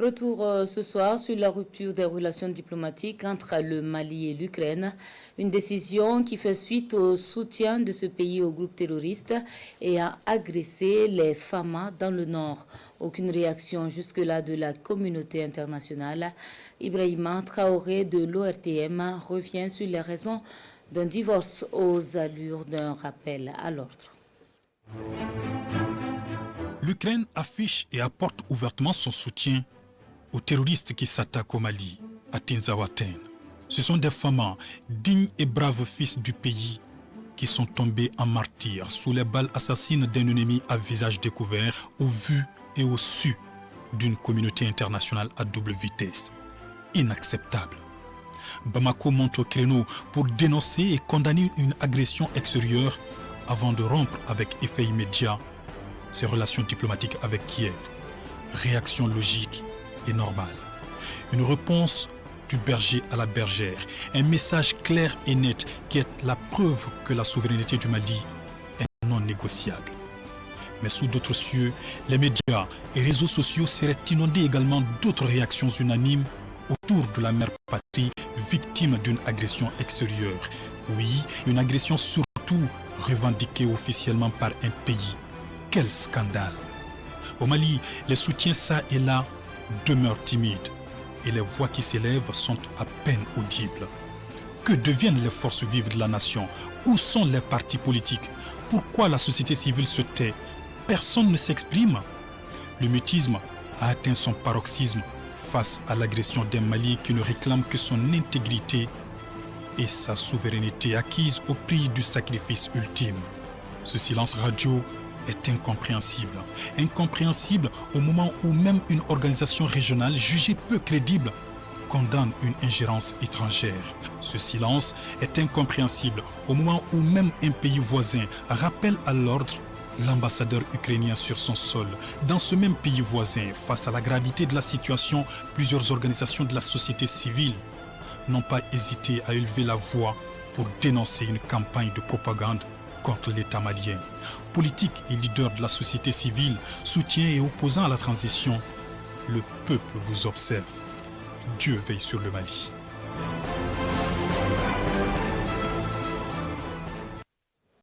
Retour ce soir sur la rupture des relations diplomatiques entre le Mali et l'Ukraine, une décision qui fait suite au soutien de ce pays au groupe terroriste et a agressé les FAMA dans le nord. Aucune réaction jusque-là de la communauté internationale. Ibrahima Traoré de l'ORTM revient sur les raisons d'un divorce aux allures d'un rappel à l'ordre. L'Ukraine affiche et apporte ouvertement son soutien aux terroristes qui s'attaquent au Mali, à Tinzaouaten. Ce sont des FAMA, dignes et braves fils du pays, qui sont tombés en martyrs sous les balles assassines d'un ennemi à visage découvert, au vu et au su d'une communauté internationale à double vitesse. Inacceptable. Bamako monte au créneau pour dénoncer et condamner une agression extérieure avant de rompre avec effet immédiat ses relations diplomatiques avec Kiev. Réaction logique et normale. Une réponse du berger à la bergère. Un message clair et net qui est la preuve que la souveraineté du Mali est non négociable. Mais sous d'autres cieux, les médias et réseaux sociaux seraient inondés également d'autres réactions unanimes autour de la mère patrie victime d'une agression extérieure. Oui, une agression surtout revendiquée officiellement par un pays. Quel scandale! Au Mali, les soutiens ça et là demeurent timides et les voix qui s'élèvent sont à peine audibles. Que deviennent les forces vives de la nation? Où sont les partis politiques? Pourquoi la société civile se tait? Personne ne s'exprime. Le mutisme a atteint son paroxysme face à l'agression d'un Mali qui ne réclame que son intégrité et sa souveraineté acquise au prix du sacrifice ultime. Ce silence radio est incompréhensible. Incompréhensible au moment où même une organisation régionale jugée peu crédible condamne une ingérence étrangère. Ce silence est incompréhensible au moment où même un pays voisin rappelle à l'ordre l'ambassadeur ukrainien sur son sol. Dans ce même pays voisin, face à la gravité de la situation, plusieurs organisations de la société civile n'ont pas hésité à élever la voix pour dénoncer une campagne de propagande contre l'État malien. Politiques et leaders de la société civile, soutiens et opposants à la transition, le peuple vous observe. Dieu veille sur le Mali.